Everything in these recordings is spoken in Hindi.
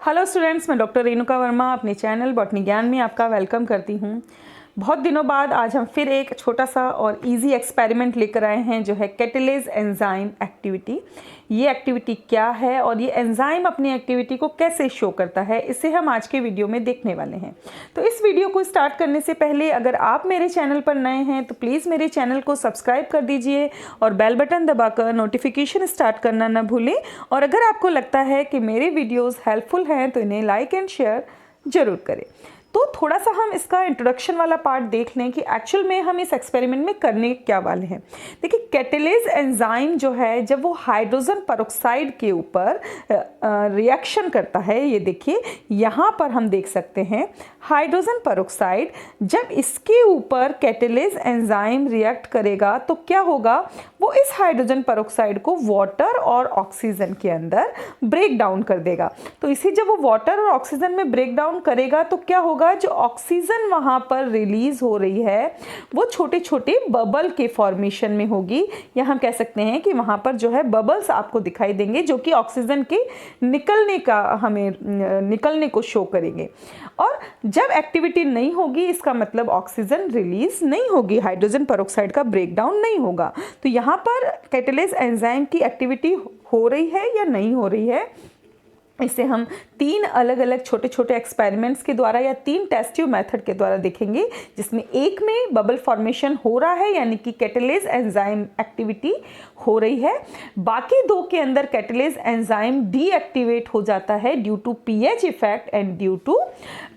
हेलो स्टूडेंट्स, मैं डॉक्टर रेणुका वर्मा अपने चैनल बॉटनी ज्ञान में आपका वेलकम करती हूँ। बहुत दिनों बाद आज हम फिर एक छोटा सा और इजी एक्सपेरिमेंट लेकर आए हैं जो है कैटेलेज एंजाइम एक्टिविटी। ये एक्टिविटी क्या है और ये एंजाइम अपनी एक्टिविटी को कैसे शो करता है, इसे हम आज के वीडियो में देखने वाले हैं। तो इस वीडियो को स्टार्ट करने से पहले अगर आप मेरे चैनल पर नए हैं तो प्लीज़ मेरे चैनल को सब्सक्राइब कर दीजिए और बेल बटन दबाकर नोटिफिकेशन स्टार्ट करना न भूलें। और अगर आपको लगता है कि मेरे वीडियोज़ हेल्पफुल हैं तो इन्हें लाइक एंड शेयर ज़रूर करें। तो थोड़ा सा हम इसका इंट्रोडक्शन वाला पार्ट देख लें कि एक्चुअल में हम इस एक्सपेरिमेंट में करने क्या वाले हैं। देखिए, कैटेलेज एंजाइम जो है जब वो हाइड्रोजन पेरोक्साइड के ऊपर रिएक्शन करता है, ये देखिए यहाँ पर हम देख सकते हैं हाइड्रोजन पेरोक्साइड जब इसके ऊपर कैटेलेज एंजाइम रिएक्ट करेगा तो क्या होगा, वो इस हाइड्रोजन पेरोक्साइड को वाटर और ऑक्सीजन के अंदर ब्रेक डाउन कर देगा। तो इसे जब वो वाटर और ऑक्सीजन में ब्रेक डाउन करेगा तो क्या होगा, जो ऑक्सीजन वहां पर रिलीज हो रही है वो छोटे छोटे बबल के फॉर्मेशन में होगी, या हम कह सकते हैं कि वहां पर जो है बबल्स आपको दिखाई देंगे जो कि ऑक्सीजन के निकलने को शो करेंगे। और जब एक्टिविटी नहीं होगी इसका मतलब ऑक्सीजन रिलीज नहीं होगी, हाइड्रोजन पेरोक्साइड का ब्रेकडाउन नहीं होगा। तो यहाँ पर कैटेलेज एंजाइम की एक्टिविटी हो रही है या नहीं हो रही है, इसे हम तीन अलग अलग छोटे छोटे एक्सपेरिमेंट्स के द्वारा या तीन टेस्ट ट्यूब मेथड के द्वारा देखेंगे, जिसमें एक में बबल फॉर्मेशन हो रहा है यानी कि कैटेलेज एंजाइम एक्टिविटी हो रही है, बाकी दो के अंदर कैटेलेज एंजाइम डीएक्टिवेट हो जाता है due to pH effect and due to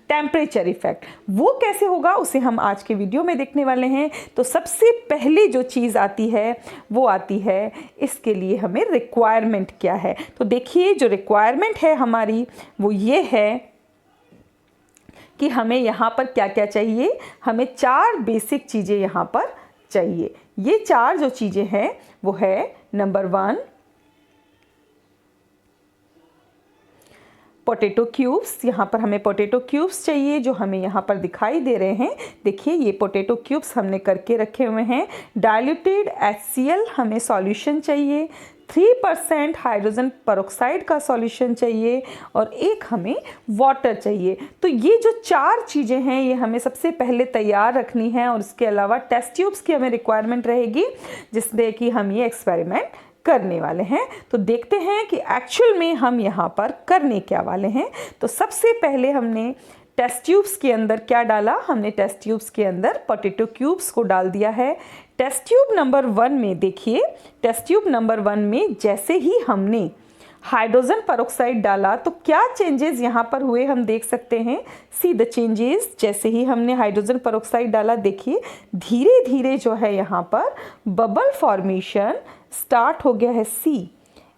temperature effect. वो कैसे होगा उसे हम आज के वीडियो में देखने वाले हैं। तो सबसे पहले जो चीज़ आती है वो आती है, इसके लिए हमें रिक्वायरमेंट क्या है। तो देखिए, जो रिक्वायरमेंट है हमारी वो ये है कि हमें यहाँ पर क्या क्या चाहिए। हमें चार बेसिक चीज़ें यहाँ पर चाहिए। ये चार जो चीज़ें हैं वो है, नंबर 1 पोटैटो क्यूब्स। यहाँ पर हमें पोटैटो क्यूब्स चाहिए जो हमें यहाँ पर दिखाई दे रहे हैं। देखिए, ये पोटैटो क्यूब्स हमने करके रखे हुए हैं। डाइल्यूटेड HCl हमें सॉल्यूशन चाहिए, 3% हाइड्रोजन पेरोक्साइड का सॉल्यूशन चाहिए और एक हमें वाटर चाहिए। तो ये जो चार चीज़ें हैं ये हमें सबसे पहले तैयार रखनी है और इसके अलावा टेस्ट ट्यूब्स की हमें रिक्वायरमेंट रहेगी जिससे कि हम ये एक्सपेरिमेंट करने वाले हैं। तो देखते हैं कि एक्चुअल में हम यहाँ पर करने क्या वाले हैं। तो सबसे पहले हमने टेस्ट ट्यूब्स के अंदर क्या डाला, हमने टेस्ट ट्यूब्स के अंदर पोटैटो क्यूब्स को डाल दिया है। टेस्ट ट्यूब नंबर 1 में देखिए, टेस्ट ट्यूब नंबर 1 में जैसे ही हमने हाइड्रोजन पेरोक्साइड डाला तो क्या चेंजेस यहाँ पर हुए हम देख सकते हैं। सी द चेंजेस, जैसे ही हमने हाइड्रोजन पेरोक्साइड डाला देखिए धीरे धीरे जो है यहाँ पर बबल फॉर्मेशन स्टार्ट हो गया है। सी,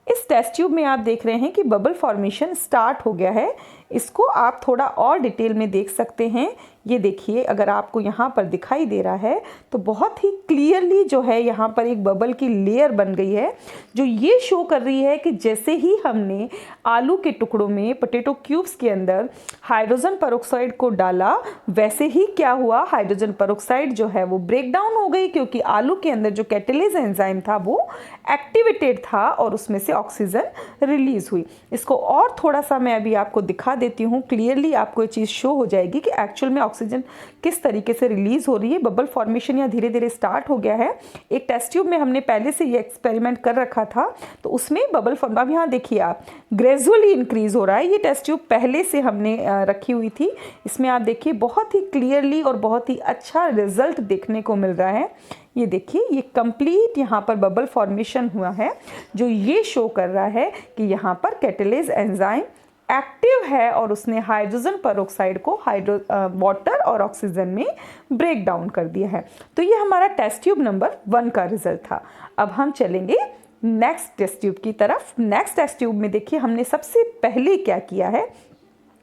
इस टेस्ट ट्यूब में आप देख रहे हैं कि बबल फॉर्मेशन स्टार्ट हो गया है। इसको आप थोड़ा और डिटेल में देख सकते हैं। ये देखिए, अगर आपको यहाँ पर दिखाई दे रहा है तो बहुत ही क्लियरली जो है यहाँ पर एक बबल की लेयर बन गई है जो ये शो कर रही है कि जैसे ही हमने आलू के टुकड़ों में पोटैटो क्यूब्स के अंदर हाइड्रोजन पेरोक्साइड को डाला वैसे ही क्या हुआ, हाइड्रोजन पेरोक्साइड जो है वो ब्रेक डाउन हो गई क्योंकि आलू के अंदर जो कैटेलेज एंजाइम था वो एक्टिवेटेड था और उसमें से ऑक्सीजन रिलीज हुई। इसको और थोड़ा सा मैं अभी आपको दिखा देती हूँ, क्लियरली आपको ये चीज़ शो हो जाएगी कि एक्चुअल में ऑक्सीजन किस तरीके से रिलीज हो रही है। बबल फॉर्मेशन या धीरे धीरे स्टार्ट हो गया है। एक टेस्ट ट्यूब में हमने पहले से ये एक्सपेरिमेंट कर रखा था तो उसमें बबल फॉर्म, अब यहाँ देखिए आप, ग्रेजुअली इंक्रीज हो रहा है। ये टेस्ट ट्यूब पहले से हमने रखी हुई थी, इसमें आप देखिए बहुत ही क्लियरली और बहुत ही अच्छा रिजल्ट देखने को मिल रहा है। ये देखिए, ये कंप्लीट यहाँ पर बबल फॉर्मेशन हुआ है जो ये शो कर रहा है कि यहाँ पर कैटेलेज एंजाइम एक्टिव है और उसने हाइड्रोजन पेरोक्साइड को वाटर और ऑक्सीजन में ब्रेक डाउन कर दिया है। तो ये हमारा टेस्ट ट्यूब नंबर 1 का रिजल्ट था। अब हम चलेंगे नेक्स्ट टेस्ट ट्यूब की तरफ। नेक्स्ट टेस्ट ट्यूब में देखिए हमने सबसे पहले क्या किया है,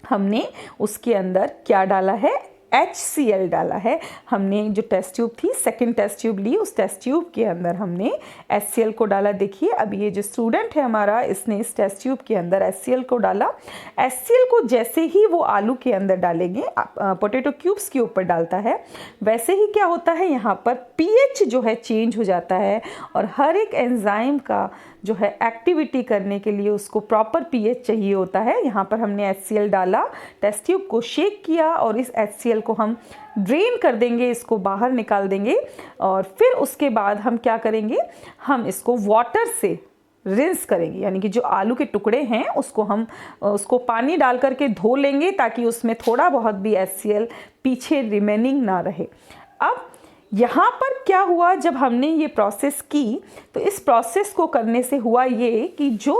हमने उसके अंदर क्या डाला है, HCl डाला है। हमने जो टेस्ट ट्यूब थी, सेकंड टेस्ट ट्यूब ली, उस टेस्ट ट्यूब के अंदर हमने HCl को डाला। देखिए, अब ये जो स्टूडेंट है हमारा, इसने इस टेस्ट ट्यूब के अंदर HCl को डाला। HCl को जैसे ही वो आलू के अंदर डालेंगे, पोटैटो क्यूब्स के ऊपर डालता है, वैसे ही क्या होता है यहाँ पर pH जो है चेंज हो जाता है और हर एक एंजाइम का जो है एक्टिविटी करने के लिए उसको प्रॉपर पीएच चाहिए होता है। यहाँ पर हमने HCl डाला, टेस्ट ट्यूब को शेक किया और इस HCl को हम ड्रेन कर देंगे, इसको बाहर निकाल देंगे और फिर उसके बाद हम क्या करेंगे, हम इसको वाटर से रिंस करेंगे, यानी कि जो आलू के टुकड़े हैं उसको पानी डाल करके धो लेंगे ताकि उसमें थोड़ा बहुत भी HCl पीछे रिमेनिंग ना रहे। अब यहाँ पर क्या हुआ, जब हमने ये प्रोसेस की तो इस प्रोसेस को करने से हुआ ये कि जो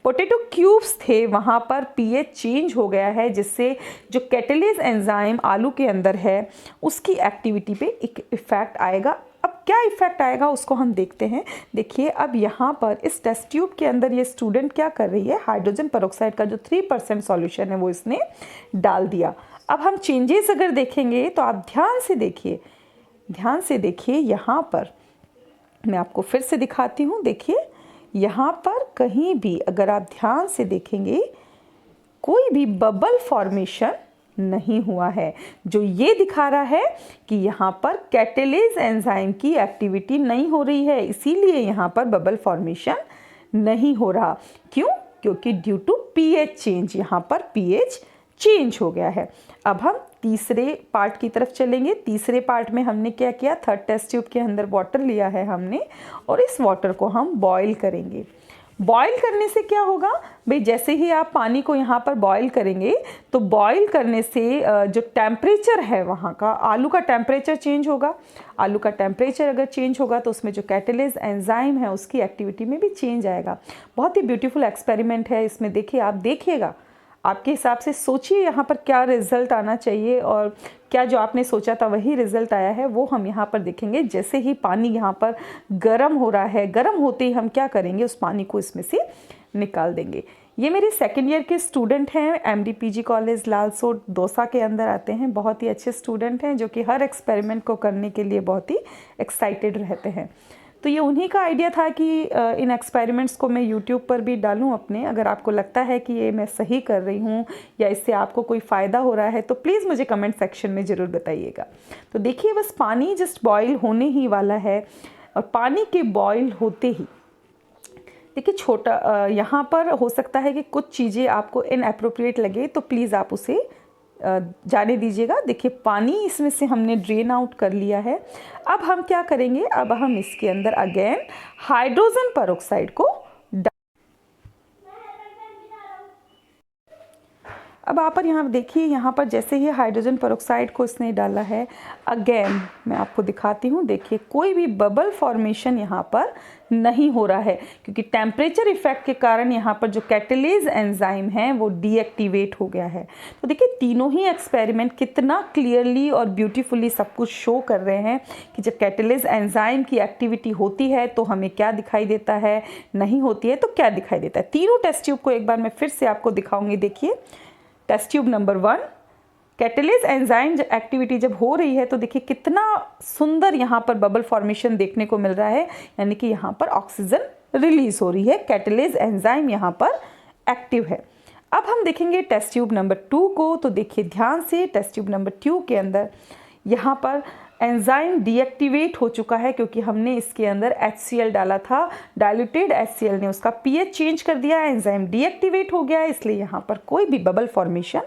पोटैटो क्यूब्स थे वहाँ पर पीएच चेंज हो गया है, जिससे जो कैटलेज एंजाइम आलू के अंदर है उसकी एक्टिविटी पे एक इफ़ेक्ट आएगा। अब क्या इफ़ेक्ट आएगा उसको हम देखते हैं। देखिए अब यहाँ पर इस टेस्ट ट्यूब के अंदर ये स्टूडेंट क्या कर रही है, हाइड्रोजन पेरोक्साइड का जो 3% सॉल्यूशन है वो इसने डाल दिया। अब हम चेंजेस अगर देखेंगे तो आप ध्यान से देखिए यहाँ पर मैं आपको फिर से दिखाती हूँ। देखिए यहाँ पर कहीं भी अगर आप ध्यान से देखेंगे कोई भी बबल फॉर्मेशन नहीं हुआ है, जो ये दिखा रहा है कि यहाँ पर कैटलेज एंजाइम की एक्टिविटी नहीं हो रही है, इसीलिए यहाँ पर बबल फॉर्मेशन नहीं हो रहा। क्यों? क्योंकि ड्यू टू पीएच चेंज, यहाँ पर पीएच चेंज हो गया है। अब हम तीसरे पार्ट की तरफ चलेंगे। तीसरे पार्ट में हमने क्या किया, थर्ड टेस्ट ट्यूब के अंदर वाटर लिया है हमने और इस वाटर को हम बॉईल करेंगे। बॉईल करने से क्या होगा भाई, जैसे ही आप पानी को यहाँ पर बॉईल करेंगे तो बॉईल करने से जो टेम्परेचर है वहाँ का, आलू का टेम्परेचर चेंज होगा। आलू का टेम्परेचर अगर चेंज होगा तो उसमें जो कैटलेज एंजाइम है उसकी एक्टिविटी में भी चेंज आएगा। बहुत ही ब्यूटीफुल एक्सपेरिमेंट है इसमें। देखिए आप देखिएगा, आपके हिसाब से सोचिए यहाँ पर क्या रिजल्ट आना चाहिए और क्या जो आपने सोचा था वही रिजल्ट आया है वो हम यहाँ पर देखेंगे। जैसे ही पानी यहाँ पर गर्म हो रहा है, गर्म होते ही हम क्या करेंगे, उस पानी को इसमें से निकाल देंगे। ये मेरे सेकेंड ईयर के स्टूडेंट हैं, MDPG कॉलेज लालसोट दौसा के अंदर आते हैं। बहुत ही अच्छे स्टूडेंट हैं जो कि हर एक्सपेरिमेंट को करने के लिए बहुत ही एक्साइटेड रहते हैं। तो ये उन्हीं का आइडिया था कि इन एक्सपेरिमेंट्स को मैं यूट्यूब पर भी डालूं अपने। अगर आपको लगता है कि ये मैं सही कर रही हूँ या इससे आपको कोई फ़ायदा हो रहा है तो प्लीज़ मुझे कमेंट सेक्शन में ज़रूर बताइएगा। तो देखिए बस पानी जस्ट बॉईल होने ही वाला है और पानी के बॉईल होते ही देखिए छोटा यहाँ पर हो सकता है कि कुछ चीज़ें आपको इनएप्रोप्रिएट लगे तो प्लीज़ आप उसे जाने दीजिएगा। देखिए पानी इसमें से हमने ड्रेन आउट कर लिया है। अब हम क्या करेंगे, अब हम इसके अंदर अगेन हाइड्रोजन पेरोक्साइड को अब आप यहाँ देखिए, यहाँ पर जैसे ही हाइड्रोजन पेरोक्साइड को इसने डाला है, अगेन मैं आपको दिखाती हूँ। देखिए कोई भी बबल फॉर्मेशन यहाँ पर नहीं हो रहा है क्योंकि टेम्परेचर इफेक्ट के कारण यहाँ पर जो कैटलेज एंजाइम है वो डीएक्टिवेट हो गया है। तो देखिए तीनों ही एक्सपेरिमेंट कितना क्लियरली और ब्यूटीफुली सब कुछ शो कर रहे हैं कि जब कैटलेज एंजाइम की एक्टिविटी होती है तो हमें क्या दिखाई देता है, नहीं होती है तो क्या दिखाई देता है। तीनों टेस्ट ट्यूब को एक बार मैं फिर से आपको दिखाऊंगी। देखिए test tube number 1, catalase enzyme activity जब हो रही है तो देखिए कितना सुंदर यहाँ पर बबल फॉर्मेशन देखने को मिल रहा है, यानी कि यहाँ पर ऑक्सीजन रिलीज हो रही है, कैटलेज एंजाइम यहाँ पर एक्टिव है। अब हम देखेंगे टेस्ट ट्यूब नंबर 2 को। तो देखिए ध्यान से, टेस्ट ट्यूब नंबर 2 के अंदर यहाँ पर एंजाइम डीएक्टिवेट हो चुका है क्योंकि हमने इसके अंदर HCl डाला था। डाइल्यूटेड HCl ने उसका पीएच चेंज कर दिया, एंजाइम डीएक्टिवेट हो गया, इसलिए यहाँ पर कोई भी बबल फॉर्मेशन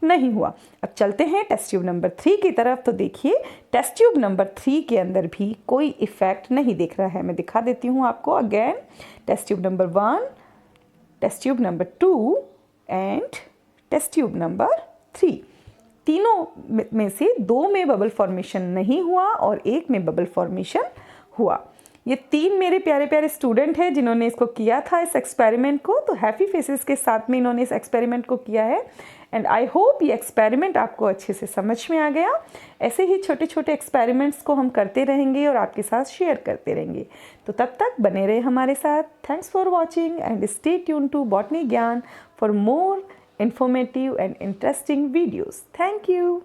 नहीं हुआ। अब चलते हैं टेस्ट ट्यूब नंबर 3 की तरफ। तो देखिए टेस्ट ट्यूब नंबर 3 के अंदर भी कोई इफेक्ट नहीं दिख रहा है। मैं दिखा देती हूँ आपको again. Test tube number 1, test tube number 2 and test tube number 3। तीनों में से 2 में बबल फॉर्मेशन नहीं हुआ और 1 में बबल फॉर्मेशन हुआ। ये 3 मेरे प्यारे प्यारे स्टूडेंट हैं जिन्होंने इसको किया था, इस एक्सपेरिमेंट को। तो हैप्पी फेसेस के साथ में इन्होंने इस एक्सपेरिमेंट को किया है एंड आई होप ये एक्सपेरिमेंट आपको अच्छे से समझ में आ गया। ऐसे ही छोटे छोटे एक्सपेरिमेंट्स को हम करते रहेंगे और आपके साथ शेयर करते रहेंगे। तो तब तक बने रहे हमारे साथ। Thanks for watching and stay tune to botany Gyan for more informative and interesting videos. Thank you.